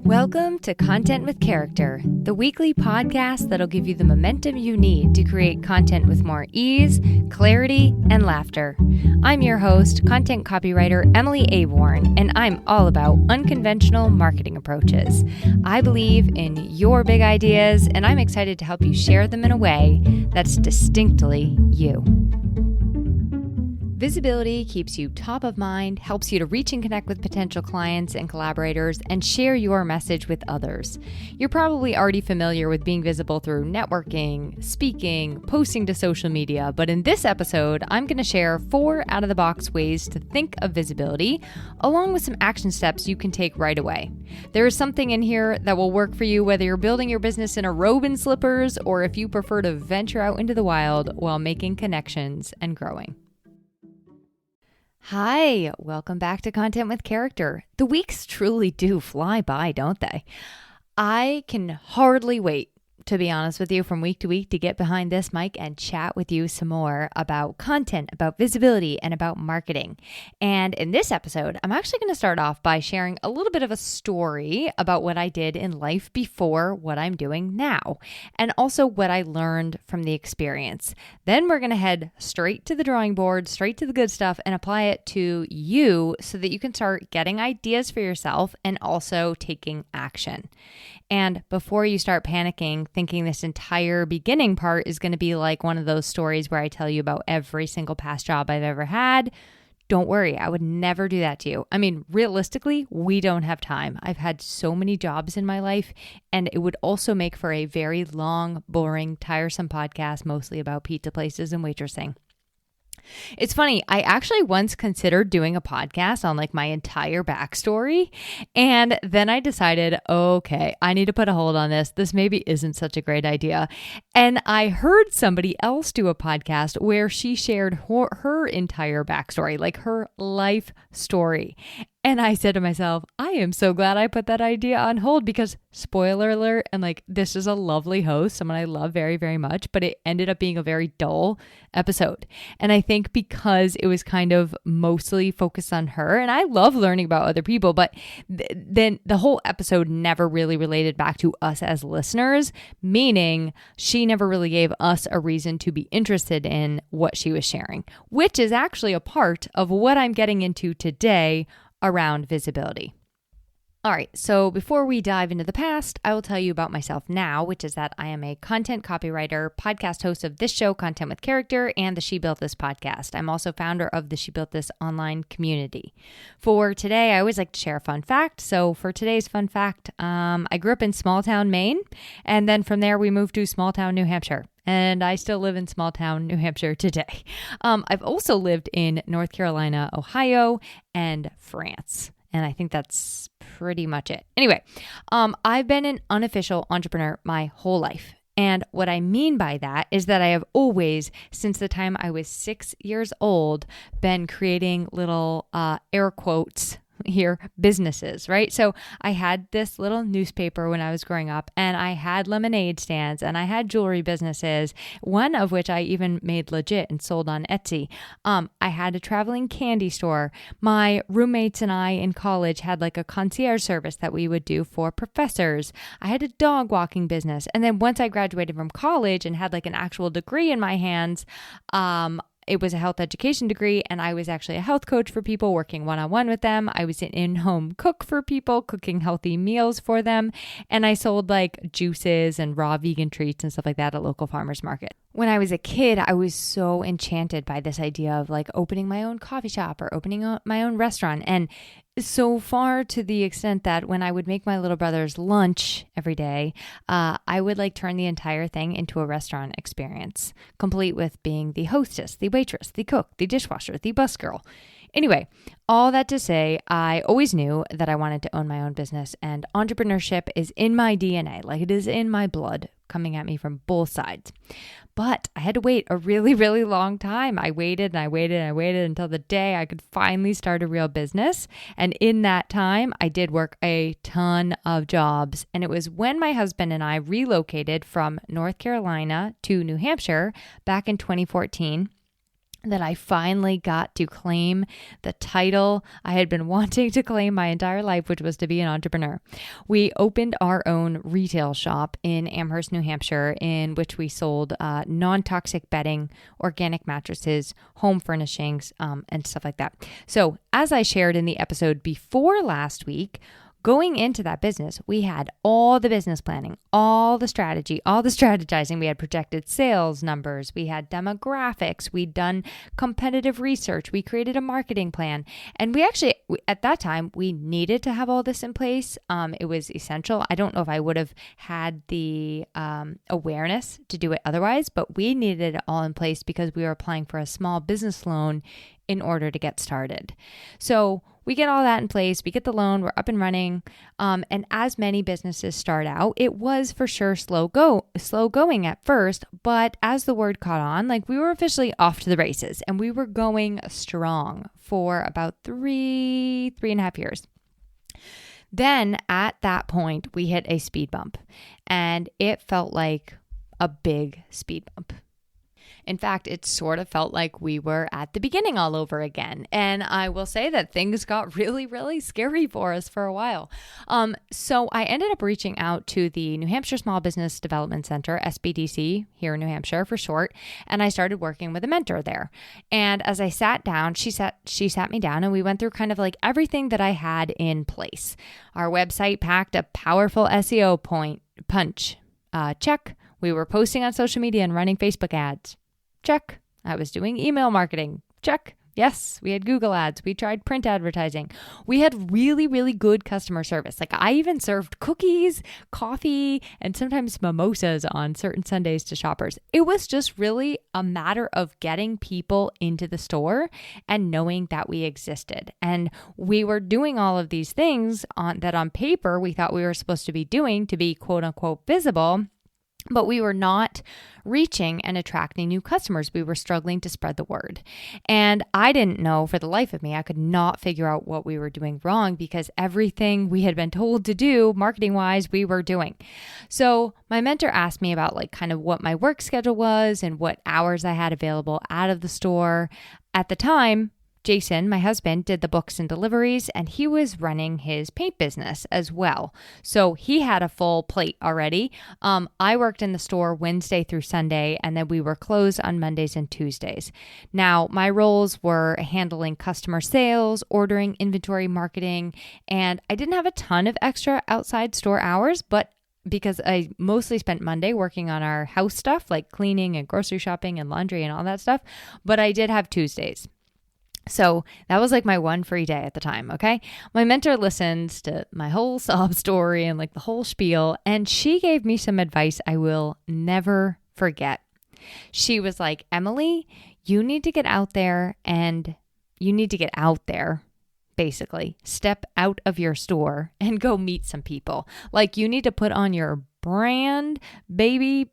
Welcome to Content with Character, the weekly podcast that'll give you the momentum you need to create content with more ease, clarity, and laughter. I'm your host, content copywriter Emily Aborn, and I'm all about unconventional marketing approaches. I believe in your big ideas, and I'm excited to help you share them in a way that's distinctly you. Visibility keeps you top of mind, helps you to reach and connect with potential clients and collaborators, and share your message with others. You're probably already familiar with being visible through networking, speaking, posting to social media, but in this episode, I'm going to share 4 out-of-the-box ways to think of visibility, along with some action steps you can take right away. There is something in here that will work for you, whether you're building your business in a robe and slippers, or if you prefer to venture out into the wild while making connections and growing. Hi, welcome back to Content with Character. The weeks truly do fly by, don't they? I can hardly wait, to be honest with you, from week to week to get behind this mic and chat with you some more about content, about visibility, and about marketing. And in this episode, I'm actually going to start off by sharing a little bit of a story about what I did in life before what I'm doing now, and also what I learned from the experience. Then we're going to head straight to the drawing board, straight to the good stuff, and apply it to you so that you can start getting ideas for yourself and also taking action. And before you start panicking, thinking this entire beginning part is going to be like one of those stories where I tell you about every single past job I've ever had, don't worry, I would never do that to you. I mean, realistically, we don't have time. I've had so many jobs in my life, and it would also make for a very long, boring, tiresome podcast, mostly about pizza places and waitressing. It's funny, I actually once considered doing a podcast on like my entire backstory, and then I decided, okay, I need to put a hold on this. This maybe isn't such a great idea. And I heard somebody else do a podcast where she shared her entire backstory, like her life story. And I said to myself, I am so glad I put that idea on hold because, spoiler alert, and like this is a lovely host, someone I love very, very much, but it ended up being a very dull episode. And I think because it was kind of mostly focused on her, and I love learning about other people, but then the whole episode never really related back to us as listeners, meaning she never really gave us a reason to be interested in what she was sharing, which is actually a part of what I'm getting into today around visibility. All right, so before we dive into the past, I will tell you about myself now, which is that I am a content copywriter, podcast host of this show, Content with Character, and the She Built This podcast. I'm also founder of the She Built This online community. For today, I always like to share a fun fact. So for today's fun fact, I grew up in small town Maine, and then from there we moved to small town New Hampshire. And I still live in small town New Hampshire today. I've also lived in North Carolina, Ohio, and France. And I think that's pretty much it. Anyway, I've been an unofficial entrepreneur my whole life. And what I mean by that is that I have always, since the time I was 6 years old, been creating little air quotes here, businesses, right? So I had this little newspaper when I was growing up, and I had lemonade stands, and I had jewelry businesses, one of which I even made legit and sold on Etsy. I had a traveling candy store. My roommates and I in college had like a concierge service that we would do for professors. I had a dog walking business. And then once I graduated from college and had like an actual degree in my hands, it was a health education degree, and I was actually a health coach for people, working one-on-one with them. I was an in-home cook for people, cooking healthy meals for them, and I sold like juices and raw vegan treats and stuff like that at local farmers market. When I was a kid, I was so enchanted by this idea of like opening my own coffee shop or opening my own restaurant, and so far to the extent that when I would make my little brother's lunch every day, I would like turn the entire thing into a restaurant experience, complete with being the hostess, the waitress, the cook, the dishwasher, the busgirl. Anyway, all that to say, I always knew that I wanted to own my own business, and entrepreneurship is in my DNA, like it is in my blood, coming at me from both sides. But I had to wait a really, really long time. I waited and I waited and I waited until the day I could finally start a real business. And in that time, I did work a ton of jobs. And it was when my husband and I relocated from North Carolina to New Hampshire back in 2014 that I finally got to claim the title I had been wanting to claim my entire life, which was to be an entrepreneur. We opened our own retail shop in Amherst, New Hampshire, in which we sold non-toxic bedding, organic mattresses, home furnishings, and stuff like that. So as I shared in the episode before last week, going into that business, we had all the business planning, all the strategy, all the strategizing. We had projected sales numbers. We had demographics. We'd done competitive research. We created a marketing plan. And we actually, at that time, we needed to have all this in place. It was essential. I don't know if I would have had the awareness to do it otherwise, but we needed it all in place because we were applying for a small business loan in order to get started. So we get all that in place. We get the loan. We're up and running. And as many businesses start out, it was for sure slow going at first. But as the word caught on, like we were officially off to the races, and we were going strong for about 3.5 years. Then at that point, we hit a speed bump, and it felt like a big speed bump. In fact, it sort of felt like we were at the beginning all over again. And I will say that things got really, really scary for us for a while. So I ended up reaching out to the New Hampshire Small Business Development Center, SBDC, here in New Hampshire for short. And I started working with a mentor there. And as I sat down, she sat me down, and we went through kind of like everything that I had in place. Our website packed a powerful SEO punch. Check. We were posting on social media and running Facebook ads. Check. I was doing email marketing. Check. Yes, we had Google ads. We tried print advertising. We had really, really good customer service. Like I even served cookies, coffee, and sometimes mimosas on certain Sundays to shoppers. It was just really a matter of getting people into the store and knowing that we existed. And we were doing all of these things that on paper we thought we were supposed to be doing to be quote unquote visible. But we were not reaching and attracting new customers. We were struggling to spread the word. And I didn't know for the life of me, I could not figure out what we were doing wrong because everything we had been told to do marketing wise, we were doing. So my mentor asked me about like kind of what my work schedule was and what hours I had available out of the store. At the time, Jason, my husband, did the books and deliveries, and he was running his paint business as well. So he had a full plate already. I worked in the store Wednesday through Sunday, and then we were closed on Mondays and Tuesdays. Now, my roles were handling customer sales, ordering, inventory, marketing, and I didn't have a ton of extra outside store hours, but because I mostly spent Monday working on our house stuff, like cleaning and grocery shopping and laundry and all that stuff, but I did have Tuesdays. So that was like my one free day at the time, okay? My mentor listens to my whole sob story and like the whole spiel, and she gave me some advice I will never forget. She was like, Emily, you need to get out there and you need to get out there, basically. Step out of your store and go meet some people. Like you need to put on your baby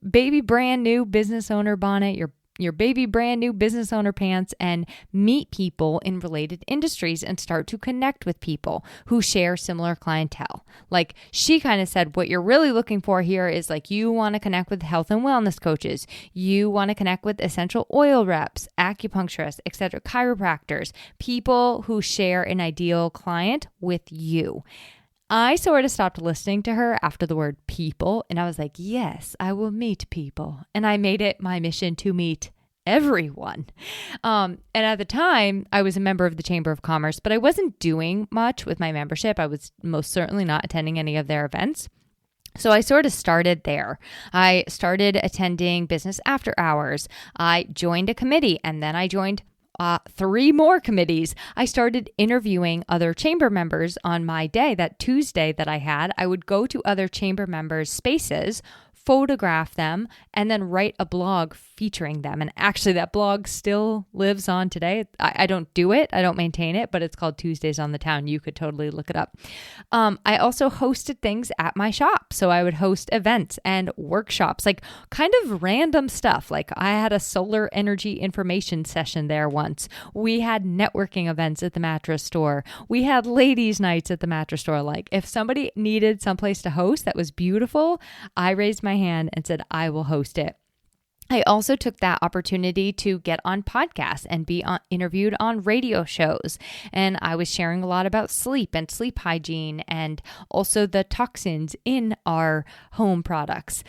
brand new business owner bonnet, your baby brand new business owner pants, and meet people in related industries and start to connect with people who share similar clientele. Like she kind of said, what you're really looking for here is like you want to connect with health and wellness coaches. You want to connect with essential oil reps, acupuncturists, etc., chiropractors, people who share an ideal client with you. I sort of stopped listening to her after the word people, and I was like, yes, I will meet people. And I made it my mission to meet everyone. And at the time, I was a member of the Chamber of Commerce, but I wasn't doing much with my membership. I was most certainly not attending any of their events. So I sort of started there. I started attending business after hours. I joined a committee, and then I joined 3 more committees. I started interviewing other chamber members on my day, that Tuesday that I had. I would go to other chamber members' spaces, photograph them, and then write a blog featuring them. And actually that blog still lives on today. I don't do it. I don't maintain it, but it's called Tuesdays on the Town. You could totally look it up. I also hosted things at my shop. So I would host events and workshops, like kind of random stuff. Like I had a solar energy information session there once. We had networking events at the mattress store. We had ladies' nights at the mattress store. Like if somebody needed someplace to host that was beautiful, I raised my hand and said, I will host it. I also took that opportunity to get on podcasts and be interviewed on radio shows. And I was sharing a lot about sleep and sleep hygiene and also the toxins in our home products.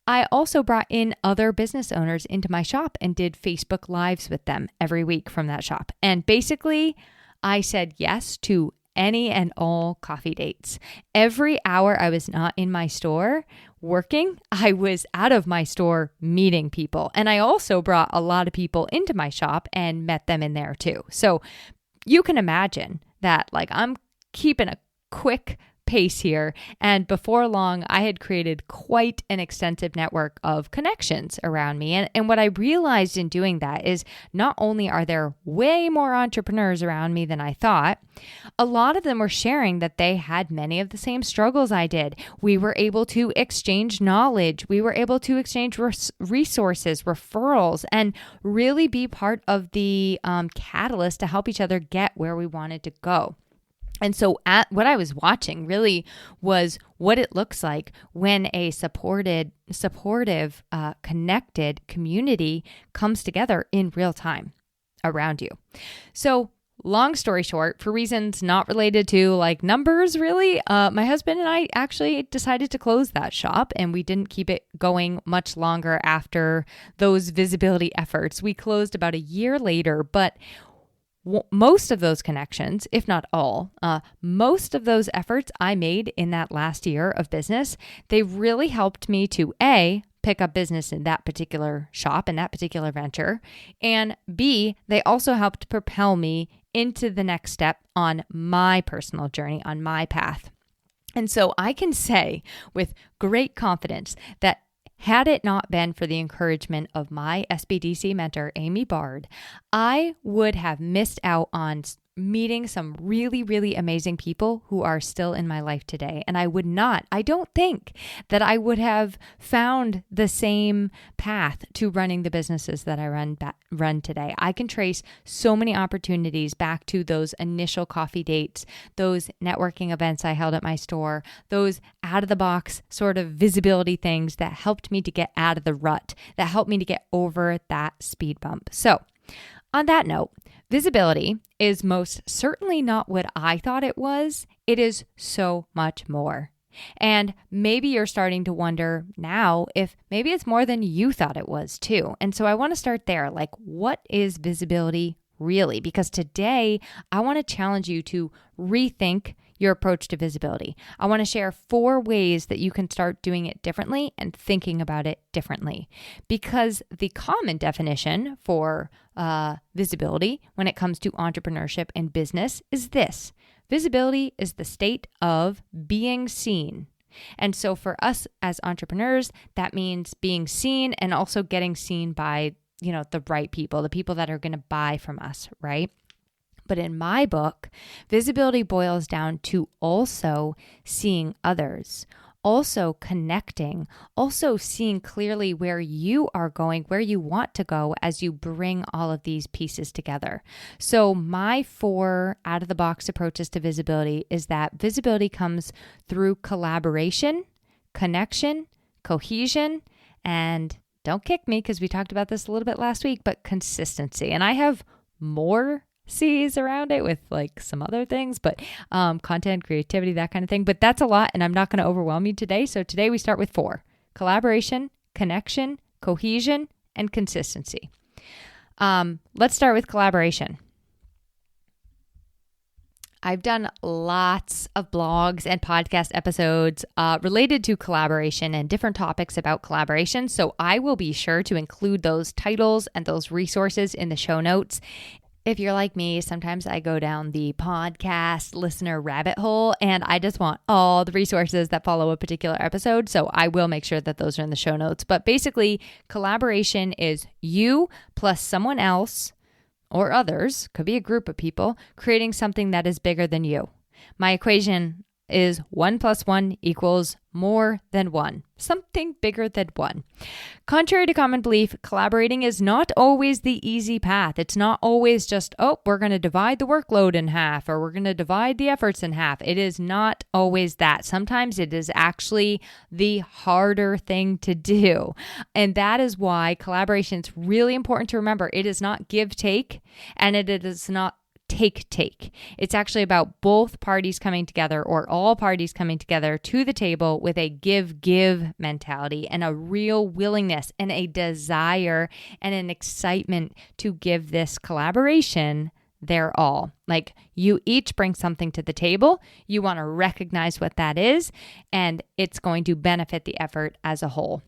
I also brought in other business owners into my shop and did Facebook Lives with them every week from that shop. And basically, I said yes to any and all coffee dates. Every hour I was not in my store working, I was out of my store meeting people. And I also brought a lot of people into my shop and met them in there too. So you can imagine that I'm keeping a quick pace here. And before long, I had created quite an extensive network of connections around me. And what I realized in doing that is not only are there way more entrepreneurs around me than I thought, a lot of them were sharing that they had many of the same struggles I did. We were able to exchange knowledge. We were able to exchange resources, referrals, and really be part of the catalyst to help each other get where we wanted to go. And so what I was watching really was what it looks like when a supportive, connected community comes together in real time around you. So long story short, for reasons not related to numbers really, my husband and I actually decided to close that shop, and we didn't keep it going much longer after those visibility efforts. We closed about a year later, but most of those connections, if not all, most of those efforts I made in that last year of business, they really helped me to A, pick up business in that particular shop, in that particular venture, and B, they also helped propel me into the next step on my personal journey, on my path. And so I can say with great confidence that had it not been for the encouragement of my SBDC mentor, Amy Bard, I would have missed out on meeting some really, really amazing people who are still in my life today. And I don't think that I would have found the same path to running the businesses that I run today. I can trace so many opportunities back to those initial coffee dates, those networking events I held at my store, those out of the box sort of visibility things that helped me to get out of the rut, that helped me to get over that speed bump. So on that note, visibility is most certainly not what I thought it was. It is so much more. And maybe you're starting to wonder now if maybe it's more than you thought it was too. And so I want to start there. What is visibility really? Because today I want to challenge you to rethink your approach to visibility. I want to share 4 ways that you can start doing it differently and thinking about it differently. Because the common definition for visibility when it comes to entrepreneurship and business is this: visibility is the state of being seen. And so for us as entrepreneurs, that means being seen and also getting seen by, the right people, the people that are going to buy from us, right? But in my book, visibility boils down to also seeing others, also connecting, also seeing clearly where you are going, where you want to go as you bring all of these pieces together. So my 4 out-of-the-box approaches to visibility is that visibility comes through collaboration, connection, cohesion, and don't kick me because we talked about this a little bit last week, but consistency. And I have more C's around it with some other things, but content, creativity, that kind of thing. But that's a lot, and I'm not going to overwhelm you today. So today we start with 4: collaboration, connection, cohesion, and consistency. Let's start with collaboration. I've done lots of blogs and podcast episodes related to collaboration and different topics about collaboration. So I will be sure to include those titles and those resources in the show notes. If you're like me, sometimes I go down the podcast listener rabbit hole and I just want all the resources that follow a particular episode. So I will make sure that those are in the show notes. But basically, collaboration is you plus someone else or others, could be a group of people, creating something that is bigger than you. My equation is 1 plus 1 equals more than 1, something bigger than 1. Contrary to common belief, collaborating is not always the easy path. It's not always just, we're going to divide the workload in half or we're going to divide the efforts in half. It is not always that. Sometimes it is actually the harder thing to do. And that is why collaboration is really important to remember. It is not give, take, and it is not take. It's actually about both parties coming together or all parties coming together to the table with a give mentality and a real willingness and a desire and an excitement to give this collaboration their all. Like you each bring something to the table. You want to recognize what that is, and it's going to benefit the effort as a whole.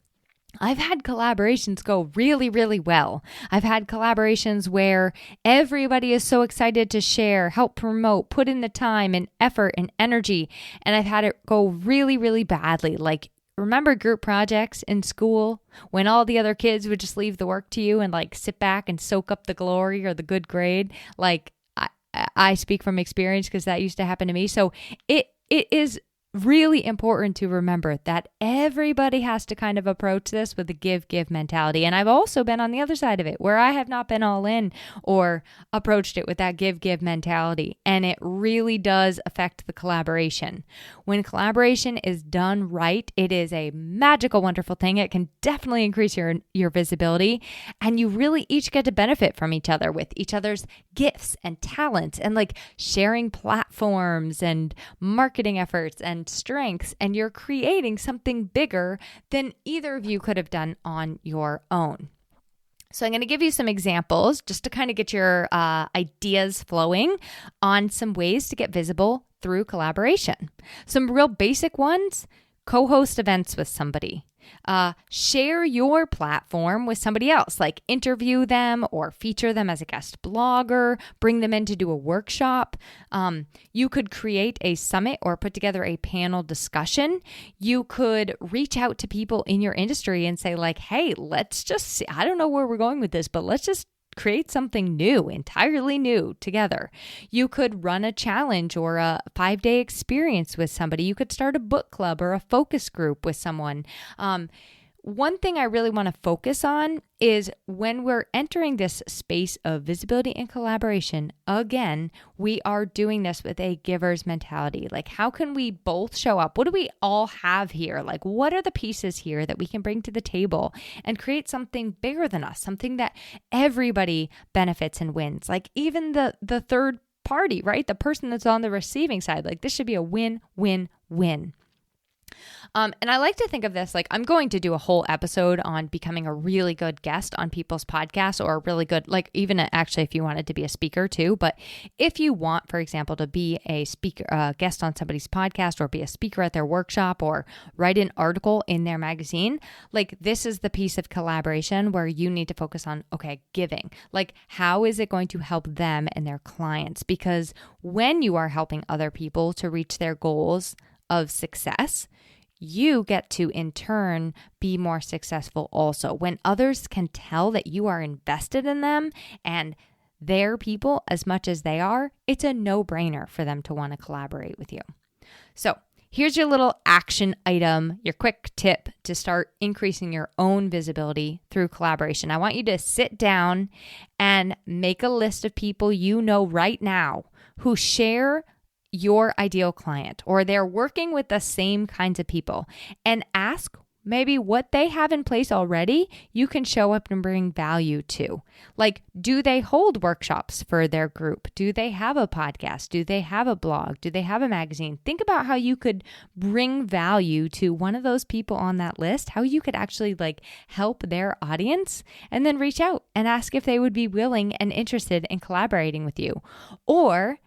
I've had collaborations go really, really well. I've had collaborations where everybody is so excited to share, help promote, put in the time and effort and energy. And I've had it go really, really badly. Like, remember group projects in school when all the other kids would just leave the work to you and like sit back and soak up the glory or the good grade? Like, I speak from experience because that used to happen to me. So it is really important to remember that everybody has to kind of approach this with a give mentality. And I've also been on the other side of it where I have not been all in or approached it with that give mentality. And it really does affect the collaboration. When collaboration is done right, it is a magical, wonderful thing. It can definitely increase your visibility. And you really each get to benefit from each other with each other's gifts and talents and like sharing platforms and marketing efforts and strengths, and you're creating something bigger than either of you could have done on your own. So I'm going to give you some examples just to kind of get your ideas flowing on some ways to get visible through collaboration. Some real basic ones: co-host events with somebody. Share your platform with somebody else, like interview them or feature them as a guest blogger, bring them in to do a workshop. You could create a summit or put together a panel discussion. You could reach out to people in your industry and say like, hey, let's just see. I don't know where we're going with this, but let's just create something new, entirely new together. You could run a challenge or a 5-day experience with somebody. You could start a book club or a focus group with someone. One thing I really want to focus on is when we're entering this space of visibility and collaboration, again, we are doing this with a giver's mentality. Like, how can we both show up? What do we all have here? Like, what are the pieces here that we can bring to the table and create something bigger than us, something that everybody benefits and wins? Like, even the third party, right? The person that's on the receiving side, like this should be a win-win-win. And I like to think of this like I'm going to do a whole episode on becoming a really good guest on people's podcasts, or a really good, like even actually if you wanted to be a speaker too. But if you want, for example, to be a speaker, guest on somebody's podcast, or be a speaker at their workshop, or write an article in their magazine, like this is the piece of collaboration where you need to focus on, okay, giving. Like, how is it going to help them and their clients? Because when you are helping other people to reach their goals of success, you get to in turn be more successful also. When others can tell that you are invested in them and their people as much as they are, it's a no-brainer for them to want to collaborate with you. So here's your little action item, your quick tip to start increasing your own visibility through collaboration. I want you to sit down and make a list of people you know right now who share your ideal client, or they're working with the same kinds of people, and ask maybe what they have in place already you can show up and bring value to. Like, do they hold workshops for their group? Do they have a podcast? Do they have a blog? Do they have a magazine? Think about how you could bring value to one of those people on that list, how you could actually like help their audience, and then reach out and ask if they would be willing and interested in collaborating with you. Or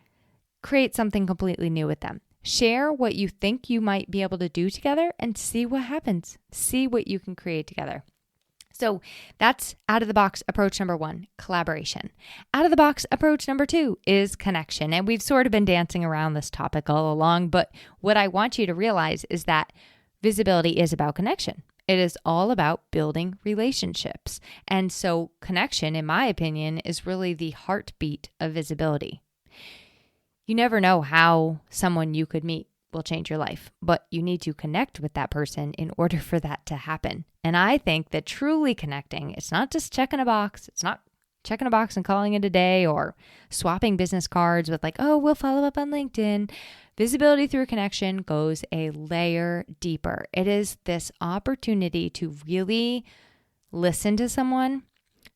create something completely new with them. Share what you think you might be able to do together and see what happens. See what you can create together. So that's out of the box approach number 1, collaboration. Out of the box approach number 2 is connection. And we've sort of been dancing around this topic all along, but what I want you to realize is that visibility is about connection. It is all about building relationships. And so connection, in my opinion, is really the heartbeat of visibility. You never know how someone you could meet will change your life, but you need to connect with that person in order for that to happen. And I think that truly connecting, it's not just checking a box. It's not checking a box and calling it a day or swapping business cards with like, oh, we'll follow up on LinkedIn. Visibility through connection goes a layer deeper. It is this opportunity to really listen to someone,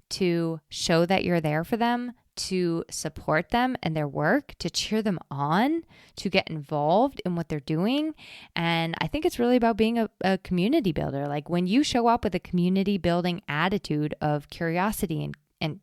to show that you're there for them, to support them and their work, to cheer them on, to get involved in what they're doing. And I think it's really about being a community builder. Like when you show up with a community building attitude of curiosity and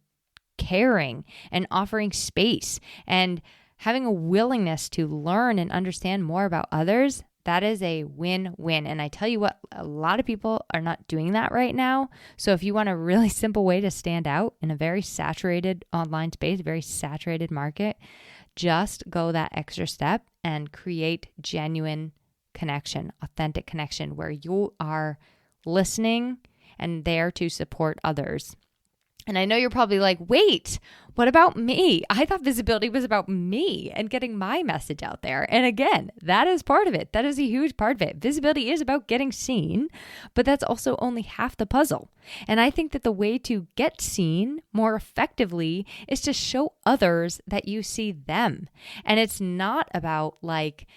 caring and offering space and having a willingness to learn and understand more about others, that is a win-win. And I tell you what, a lot of people are not doing that right now. So if you want a really simple way to stand out in a very saturated online space, very saturated market, just go that extra step and create genuine connection, authentic connection where you are listening and there to support others. And I know you're probably like, wait, what about me? I thought visibility was about me and getting my message out there. And again, that is part of it. That is a huge part of it. Visibility is about getting seen, but that's also only half the puzzle. And I think that the way to get seen more effectively is to show others that you see them. And it's not about like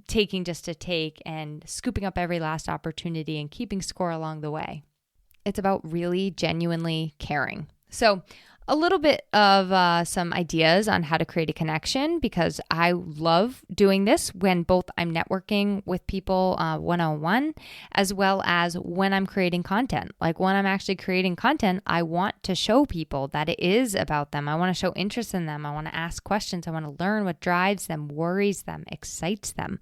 taking just to take and scooping up every last opportunity and keeping score along the way. It's about really genuinely caring. So a little bit of some ideas on how to create a connection, because I love doing this when both I'm networking with people one-on-one as well as when I'm creating content. Like when I'm actually creating content, I want to show people that it is about them. I want to show interest in them. I want to ask questions. I want to learn what drives them, worries them, excites them.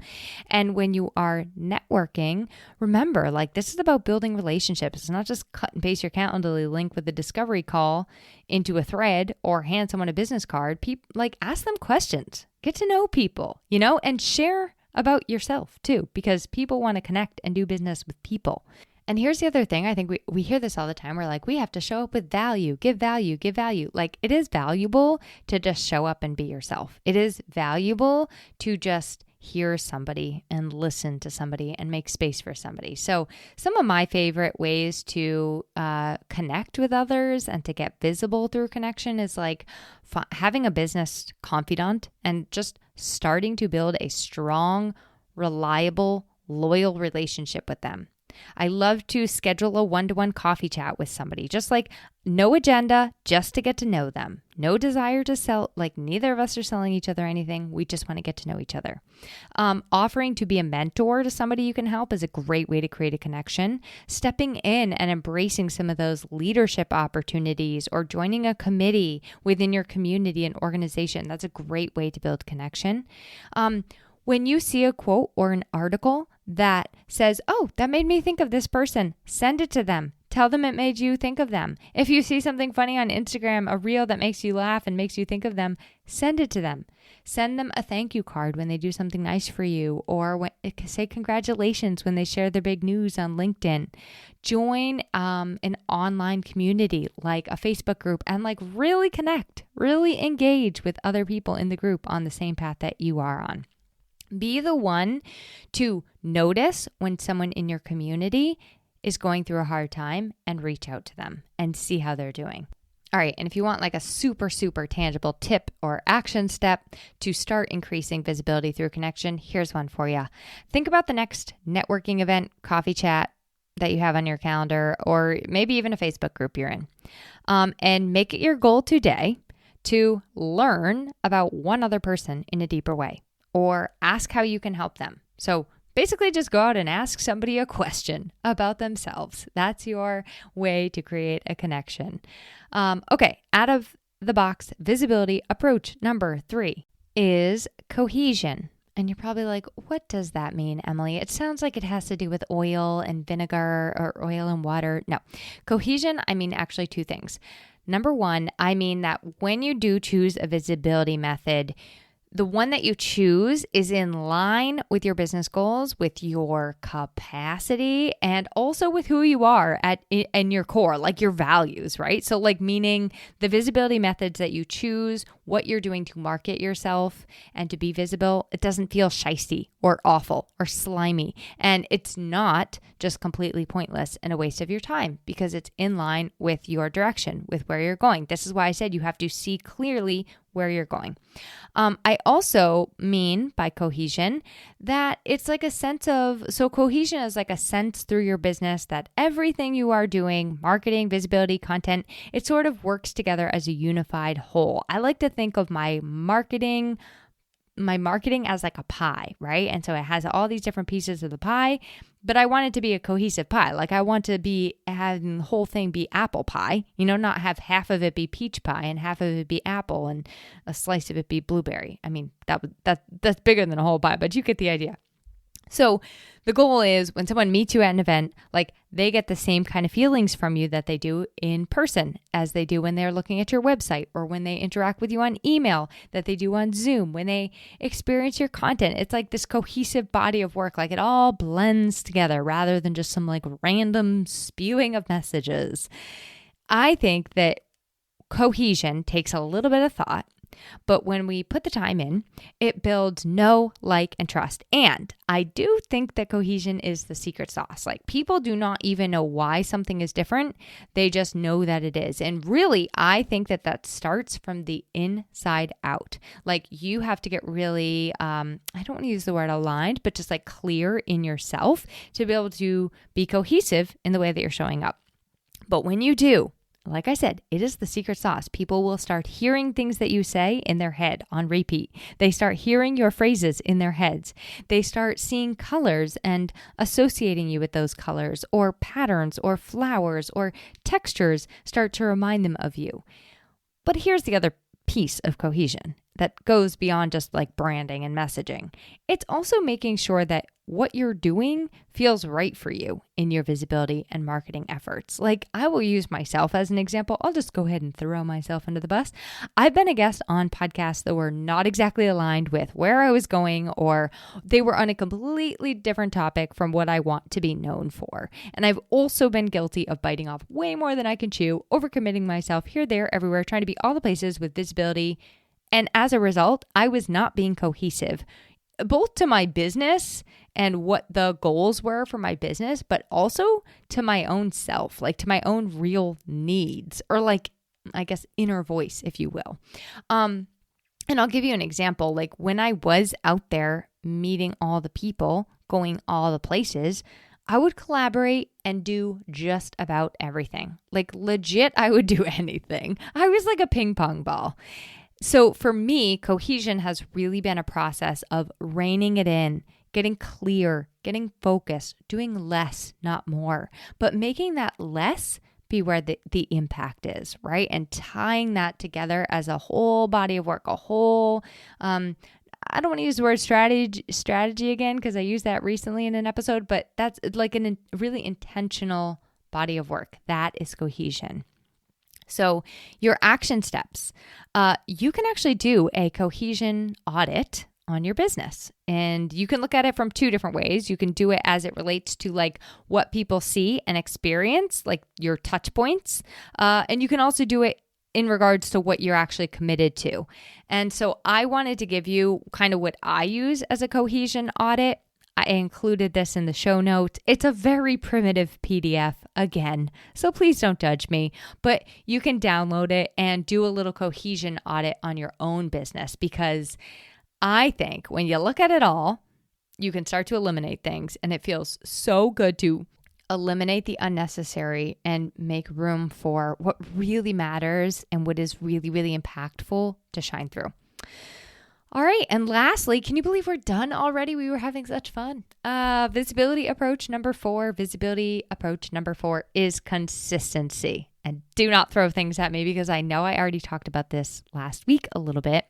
And when you are networking, remember, like this is about building relationships. It's not just cut and paste your Calendly link with a discovery call into a thread or hand someone a business card. Like ask them questions, get to know people, and share about yourself too, because people want to connect and do business with people. And here's the other thing. I think we hear this all the time. We're like, we have to show up with value, give value, give value. Like it is valuable to just show up and be yourself. It is valuable to just hear somebody and listen to somebody and make space for somebody. So some of my favorite ways to connect with others and to get visible through connection is like having a business confidant and just starting to build a strong, reliable, loyal relationship with them. I love to schedule a one-to-one coffee chat with somebody, just like no agenda, just to get to know them. No desire to sell, like neither of us are selling each other anything. We just want to get to know each other. Offering to be a mentor to somebody you can help is a great way to create a connection. Stepping in and embracing some of those leadership opportunities or joining a committee within your community and organization, that's a great way to build connection. When you see a quote or an article that says, oh, that made me think of this person, send it to them. Tell them it made you think of them. If you see something funny on Instagram, a reel that makes you laugh and makes you think of them, send it to them. Send them a thank you card when they do something nice for you, or say congratulations when they share their big news on LinkedIn. Join an online community like a Facebook group and like really connect, really engage with other people in the group on the same path that you are on. Be the one to notice when someone in your community is going through a hard time and reach out to them and see how they're doing. All right. And if you want like a super, super tangible tip or action step to start increasing visibility through connection, here's one for you. Think about the next networking event, coffee chat that you have on your calendar, or maybe even a Facebook group you're in. And make it your goal today to learn about one other person in a deeper way, or ask how you can help them. So basically just go out and ask somebody a question about themselves. That's your way to create a connection. Okay, out of the box visibility approach number 3 is cohesion. And you're probably like, what does that mean, Emily? It sounds like it has to do with oil and vinegar or oil and water. No, cohesion, I mean actually 2 things. Number 1, I mean that when you do choose a visibility method, The one that you choose is in line with your business goals, with your capacity, and also with who you are in your core, like your values, right? So like meaning the visibility methods that you choose, what you're doing to market yourself and to be visible, it doesn't feel shysty or awful or slimy. And it's not just completely pointless and a waste of your time because it's in line with your direction, with where you're going. This is why I said you have to see clearly where you're going. I also mean by cohesion that it's like a sense of, so cohesion is like a sense through your business that everything you are doing, marketing, visibility, content, it sort of works together as a unified whole. I like to think of my marketing as like a pie, right? And so it has all these different pieces of the pie, but I want it to be a cohesive pie. Like I want to be having the whole thing be apple pie, not have half of it be peach pie and half of it be apple and a slice of it be blueberry. I mean, that's bigger than a whole pie, but you get the idea. So the goal is when someone meets you at an event, like they get the same kind of feelings from you that they do in person as they do when they're looking at your website or when they interact with you on email, that they do on Zoom, when they experience your content. It's like this cohesive body of work, like it all blends together rather than just some like random spewing of messages. I think that cohesion takes a little bit of thought. But when we put the time in, it builds know, like, and trust. And I do think that cohesion is the secret sauce. Like people do not even know why something is different. They just know that it is. And really, I think that starts from the inside out. Like you have to get really, I don't want to use the word aligned, but just like clear in yourself to be able to be cohesive in the way that you're showing up. But when you do, like I said, it is the secret sauce. People will start hearing things that you say in their head on repeat. They start hearing your phrases in their heads. They start seeing colors and associating you with those colors, or patterns or flowers or textures start to remind them of you. But here's the other piece of cohesion that goes beyond just like branding and messaging. It's also making sure that what you're doing feels right for you in your visibility and marketing efforts. Like I will use myself as an example. I'll just go ahead and throw myself under the bus. I've been a guest on podcasts that were not exactly aligned with where I was going, or they were on a completely different topic from what I want to be known for. And I've also been guilty of biting off way more than I can chew, overcommitting myself here, there, everywhere, trying to be all the places with visibility. And as a result, I was not being cohesive, both to my business and what the goals were for my business, but also to my own self, like to my own real needs, or like, I guess, inner voice, if you will. And I'll give you an example. Like when I was out there meeting all the people, going all the places, I would collaborate and do just about everything. Like legit, I would do anything. I was like a ping pong ball. So for me, cohesion has really been a process of reining it in, getting clear, getting focused, doing less, not more, but making that less be where the impact is, right? And tying that together as a whole body of work, a whole, I don't want to use the word strategy again, because I used that recently in an episode, but that's like a really intentional body of work. That is cohesion. So your action steps, you can actually do a cohesion audit on your business. And you can look at it from two different ways. You can do it as it relates to like what people see and experience, like your touch points. And you can also do it in regards to what you're actually committed to. And so I wanted to give you kind of what I use as a cohesion audit. I included this in the show notes. It's a very primitive PDF again, so please don't judge me, but you can download it and do a little cohesion audit on your own business, because I think when you look at it all, you can start to eliminate things, and it feels so good to eliminate the unnecessary and make room for what really matters and what is really, really impactful to shine through. All right. And lastly, can you believe we're done already? We were having such fun. Visibility approach number 4. Visibility approach number 4 is consistency. And do not throw things at me, because I know I already talked about this last week a little bit,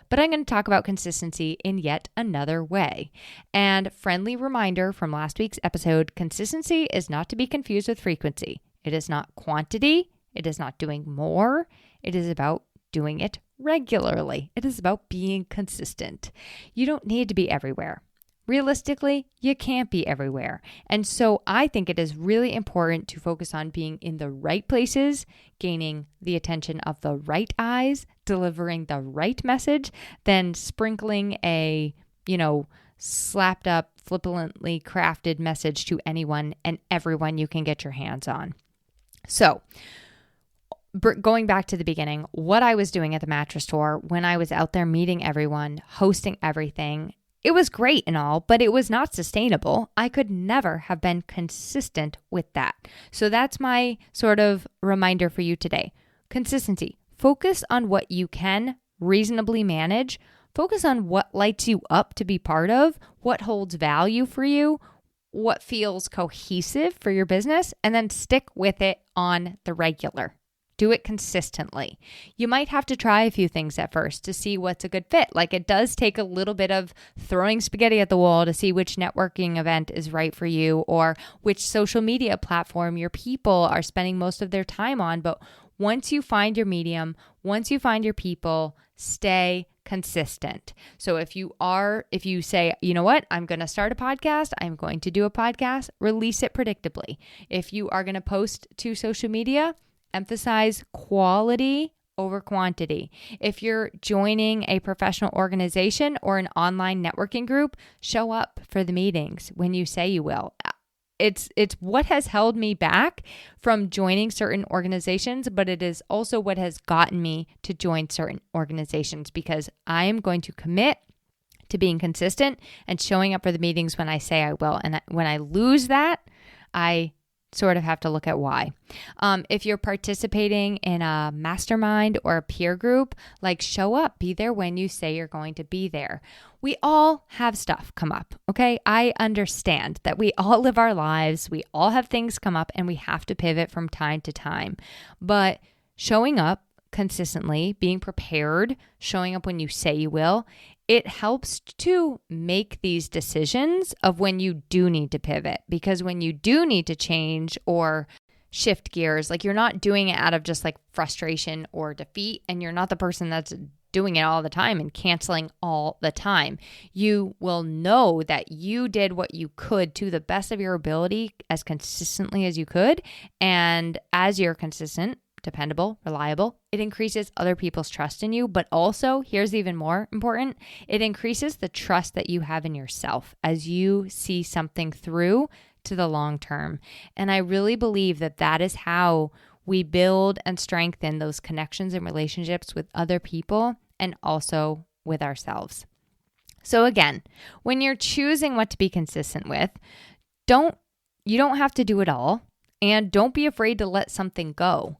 but I'm going to talk about consistency in yet another way. And friendly reminder from last week's episode, consistency is not to be confused with frequency. It is not quantity. It is not doing more. It is about doing it regularly. It is about being consistent. You don't need to be everywhere. Realistically, you can't be everywhere. And so I think it is really important to focus on being in the right places, gaining the attention of the right eyes, delivering the right message, than sprinkling a, slapped up, flippantly crafted message to anyone and everyone you can get your hands on. So, going back to the beginning, what I was doing at the mattress store when I was out there meeting everyone, hosting everything, it was great and all, but it was not sustainable. I could never have been consistent with that. So that's my sort of reminder for you today. Consistency. Focus on what you can reasonably manage. Focus on what lights you up to be part of, what holds value for you, what feels cohesive for your business, and then stick with it on the regular. Do it consistently. You might have to try a few things at first to see what's a good fit. Like, it does take a little bit of throwing spaghetti at the wall to see which networking event is right for you or which social media platform your people are spending most of their time on. But once you find your medium, once you find your people, stay consistent. So if you say, you know what, I'm going to start a podcast, I'm going to do a podcast, release it predictably. If you are going to post to social media, emphasize quality over quantity. If you're joining a professional organization or an online networking group, show up for the meetings when you say you will. It's what has held me back from joining certain organizations, but it is also what has gotten me to join certain organizations because I am going to commit to being consistent and showing up for the meetings when I say I will. And when I lose that, I sort of have to look at why. If you're participating in a mastermind or a peer group, like, show up, be there when you say you're going to be there. We all have stuff come up, okay? I understand that we all live our lives, we all have things come up, and we have to pivot from time to time. But showing up consistently, being prepared, showing up when you say you will, it helps to make these decisions of when you do need to pivot. Because when you do need to change or shift gears, like, you're not doing it out of just like frustration or defeat, and you're not the person that's doing it all the time and canceling all the time. You will know that you did what you could to the best of your ability as consistently as you could. And as you're consistent, dependable, reliable, it increases other people's trust in you. But also, here's even more important, it increases the trust that you have in yourself as you see something through to the long term. And I really believe that that is how we build and strengthen those connections and relationships with other people and also with ourselves. So again, when you're choosing what to be consistent with, you don't have to do it all, and don't be afraid to let something go.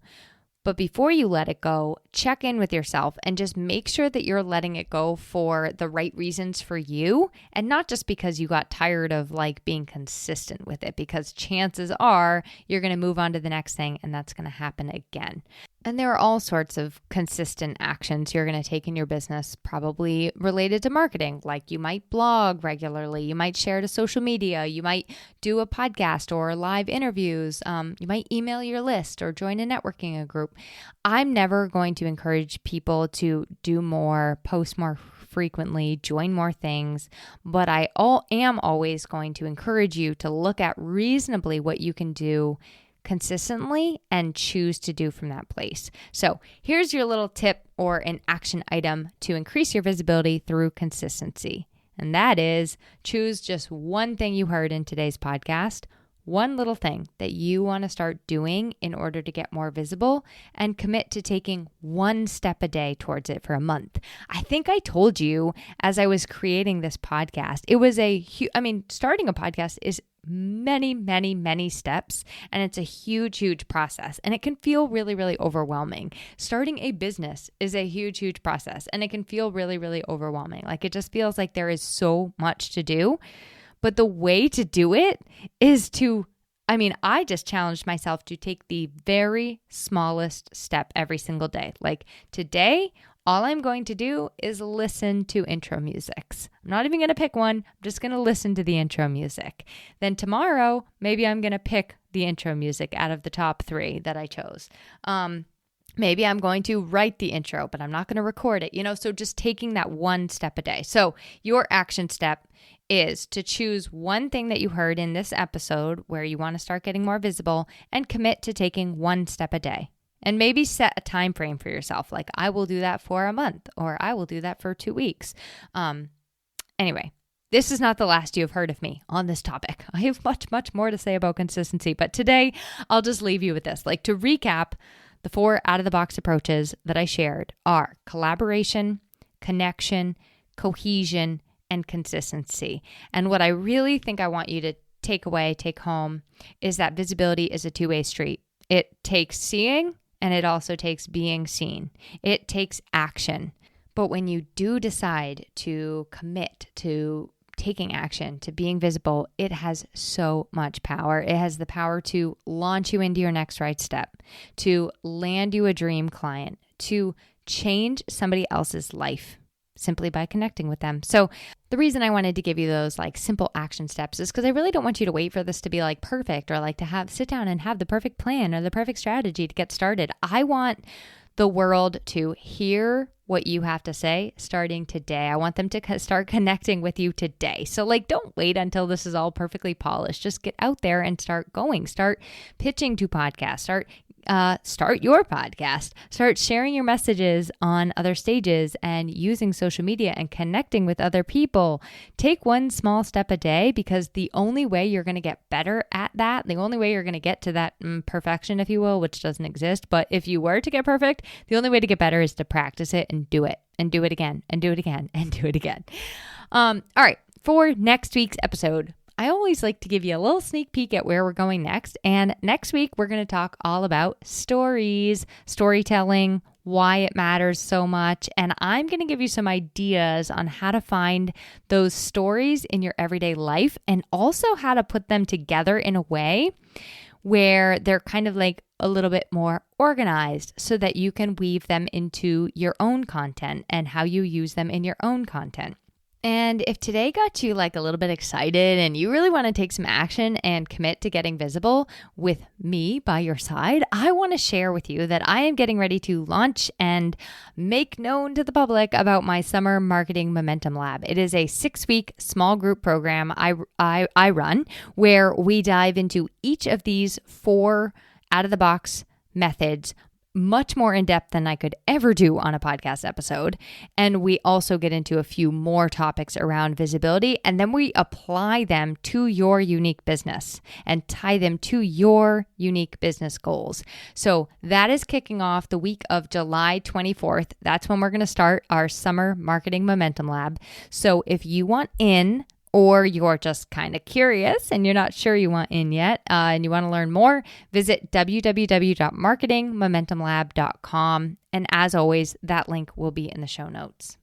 But before you let it go, check in with yourself and just make sure that you're letting it go for the right reasons for you, and not just because you got tired of like being consistent with it, because chances are you're going to move on to the next thing and that's going to happen again. And there are all sorts of consistent actions you're going to take in your business, probably related to marketing. Like, you might blog regularly, you might share to social media, you might do a podcast or live interviews, you might email your list or join a networking group. I'm never going to encourage people to do more, post more frequently, join more things, but I am always going to encourage you to look at reasonably what you can do consistently and choose to do from that place. So here's your little tip or an action item to increase your visibility through consistency. And that is, choose just one thing you heard in today's podcast, one little thing that you want to start doing in order to get more visible, and commit to taking one step a day towards it for a month. I think I told you as I was creating this podcast, it was starting a podcast is many, many, many steps, and it's a huge, huge process, and it can feel really, really overwhelming. Starting a business is a huge, huge process, and it can feel really, really overwhelming. Like, it just feels like there is so much to do. But the way to do it is I just challenged myself to take the very smallest step every single day. Like, today, all I'm going to do is listen to intro musics. I'm not even going to pick one. I'm just going to listen to the intro music. Then tomorrow, maybe I'm going to pick the intro music out of the top 3 that I chose. Maybe I'm going to write the intro, but I'm not going to record it, so just taking that one step a day. So your action step is to choose one thing that you heard in this episode where you want to start getting more visible and commit to taking one step a day. And maybe set a time frame for yourself. Like, I will do that for a month, or I will do that for 2 weeks. Anyway, this is not the last you have heard of me on this topic. I have much, much more to say about consistency, but today I'll just leave you with this. Like, to recap, the 4 out-of-the-box approaches that I shared are collaboration, connection, cohesion, and consistency. And what I really think I want you to take home, is that visibility is a two-way street. It takes seeing, and it also takes being seen. It takes action. But when you do decide to commit to taking action, to being visible, it has so much power. It has the power to launch you into your next right step, to land you a dream client, to change somebody else's life simply by connecting with them. So the reason I wanted to give you those simple action steps is because I really don't want you to wait for this to be perfect, or to sit down and have the perfect plan or the perfect strategy to get started. I want the world to hear what you have to say starting today. I want them to start connecting with you today. So don't wait until this is all perfectly polished. Just get out there and start going. Start pitching to podcasts. Start your podcast. Start sharing your messages on other stages and using social media and connecting with other people. Take one small step a day, because the only way you're going to get better at that, the only way you're going to get to that perfection, if you will, which doesn't exist, but if you were to get perfect, the only way to get better is to practice it and do it again and do it again and do it again. All right. For next week's episode, I always like to give you a little sneak peek at where we're going next. And next week, we're going to talk all about stories, storytelling, why it matters so much. And I'm going to give you some ideas on how to find those stories in your everyday life, and also how to put them together in a way where they're kind of a little bit more organized, so that you can weave them into your own content and how you use them in your own content. And if today got you a little bit excited and you really want to take some action and commit to getting visible with me by your side, I want to share with you that I am getting ready to launch and make known to the public about my Summer Marketing Momentum Lab. It is a 6-week small group program I run, where we dive into each of these 4 out-of-the-box methods much more in depth than I could ever do on a podcast episode. And we also get into a few more topics around visibility, and then we apply them to your unique business and tie them to your unique business goals. So that is kicking off the week of July 24th. That's when we're going to start our Summer Marketing Momentum Lab. So if you want in, or you're just kind of curious and you're not sure you want in yet, and you want to learn more, visit www.marketingmomentumlab.com. And as always, that link will be in the show notes.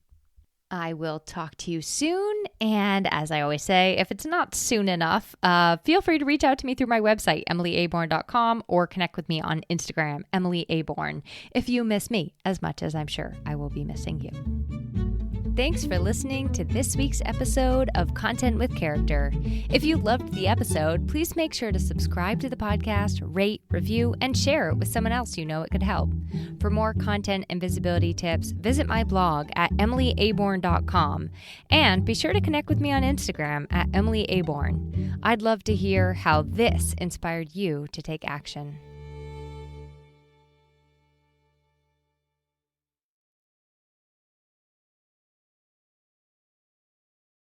I will talk to you soon. And as I always say, if it's not soon enough, feel free to reach out to me through my website, emilyaborn.com, or connect with me on Instagram, emilyaborn, if you miss me as much as I'm sure I will be missing you. Thanks for listening to this week's episode of Content with Character. If you loved the episode, please make sure to subscribe to the podcast, rate, review, and share it with someone else you know it could help. For more content and visibility tips, visit my blog at emilyaborn.com, and be sure to connect with me on Instagram at emilyaborn. I'd love to hear how this inspired you to take action.